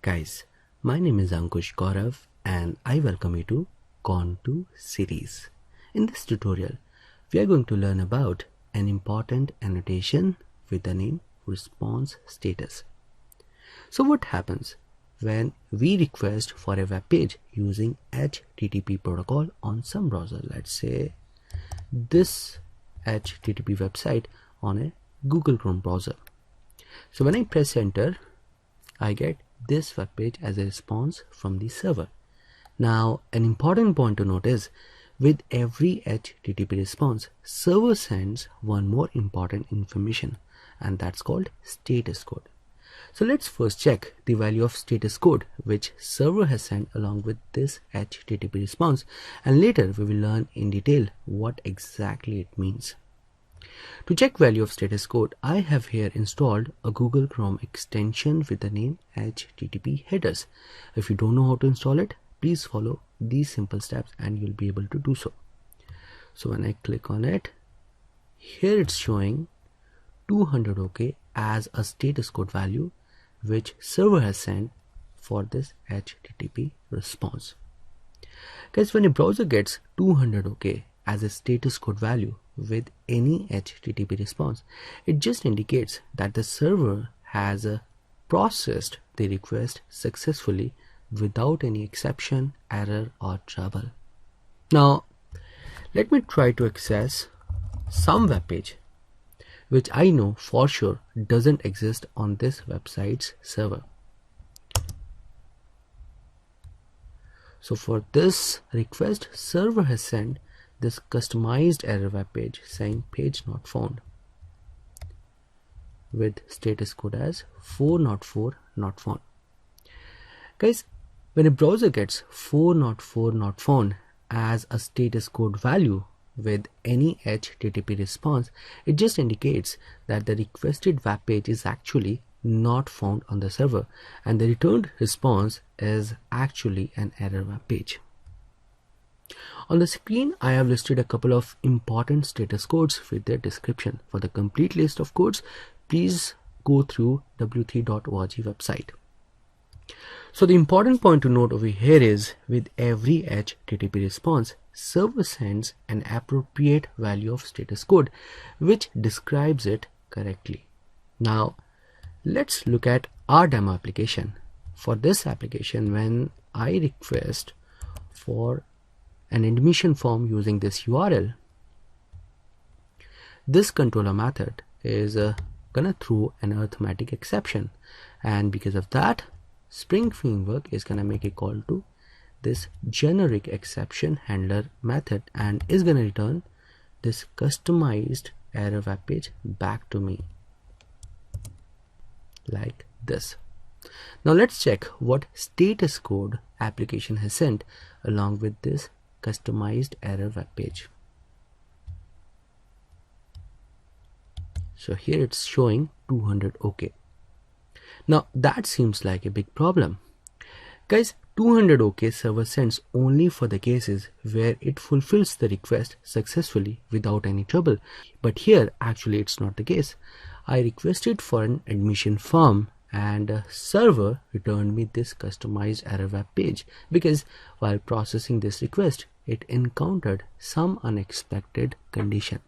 Guys, my name is Ankush Gaurav and I welcome you to Contour series. In this tutorial, we are going to learn about an important annotation with the name response status. So what happens when we request for a web page using HTTP protocol on some browser? Let's say this HTTP website on a Google Chrome browser. So when I press enter, I get this web page as a response from the server. Now, an important point to note is with every HTTP response, server sends one more important information, and that's called status code. So let's first check the value of status code which server has sent along with this HTTP response, and later we will learn in detail what exactly it means. To check value of status code, I have here installed a Google Chrome extension with the name HTTP headers. If you don't know how to install it, please follow these simple steps and you'll be able to do so. So when I click on it, here it's showing 200 OK as a status code value which server has sent for this HTTP response. Guys, when a browser gets 200 OK as a status code value with any HTTP response, it just indicates that the server has processed the request successfully without any exception, error or trouble. Now let me try to access some web page which I know for sure doesn't exist on this website's server. So for this request, server has sent this customized error web page saying page not found with status code as 404 not found. Guys, when a browser gets 404 not found as a status code value with any HTTP response, it just indicates that the requested web page is actually not found on the server and the returned response is actually an error web page. On the screen, I have listed a couple of important status codes with their description. For the complete list of codes, please go through w3.org website. So the important point to note over here is with every HTTP response, server sends an appropriate value of status code which describes it correctly. Now let's look at our demo application. For this application, when I request for an admission form using this URL, this controller method is gonna throw an arithmetic exception, and because of that, Spring Framework is gonna make a call to this generic exception handler method and is gonna return this customized error web page back to me like this. Now let's check what status code application has sent along with this customized error web page. So here it's showing 200 OK. Now that seems like a big problem. Guys, 200 OK server sends only for the cases where it fulfills the request successfully without any trouble. But here actually it's not the case. I requested for an admission form and server returned me this customized error web page because while processing this request, it encountered some unexpected condition.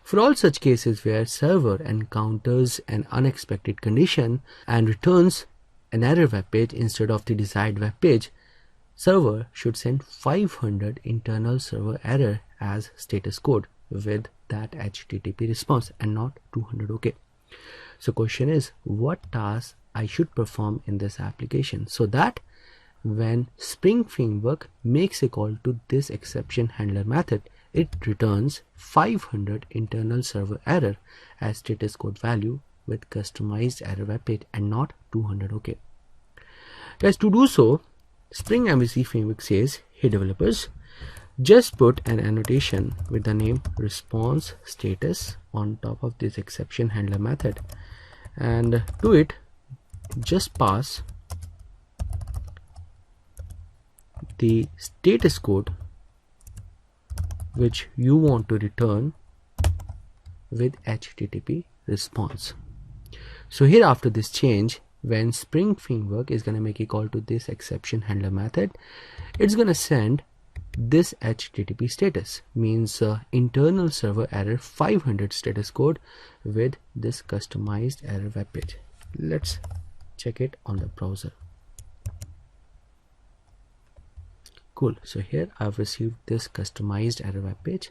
For all such cases where server encounters an unexpected condition and returns an error web page instead of the desired web page, server should send 500 internal server error as status code with that HTTP response and not 200 OK. So question is, what tasks I should perform in this application so that when Spring Framework makes a call to this exception handler method, it returns 500 internal server error as status code value with customized error web page and not 200 OK. Guys, to do so, Spring MVC Framework says, hey developers, just put an annotation with the name response status on top of this exception handler method, and to it just pass the status code which you want to return with HTTP response. So here after this change, when Spring Framework is going to make a call to this exception handler method, it's going to send this HTTP status, means internal server error 500 status code with this customized error web page. Let's check it on the browser. Cool. So here I've received this customized error web page,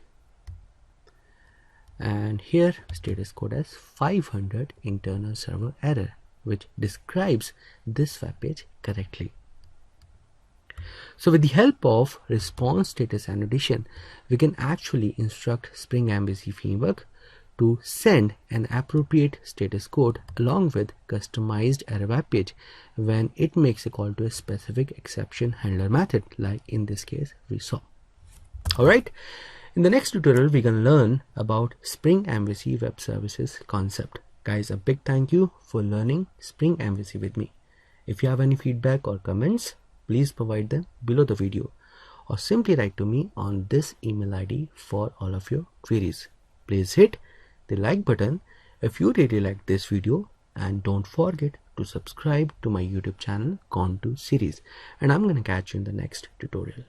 and here status code as 500 internal server error, which describes this web page correctly. So with the help of response status annotation, we can actually instruct Spring MVC framework to send an appropriate status code along with customized error web page when it makes a call to a specific exception handler method, like in this case we saw. Alright, in the next tutorial we're going to learn about Spring MVC web services concept. Guys, a big thank you for learning Spring MVC with me. If you have any feedback or comments, please provide them below the video, or simply write to me on this email ID for all of your queries. Please hit the like button if you really like this video, and don't forget to subscribe to my YouTube channel Contour Series, and I'm gonna catch you in the next tutorial.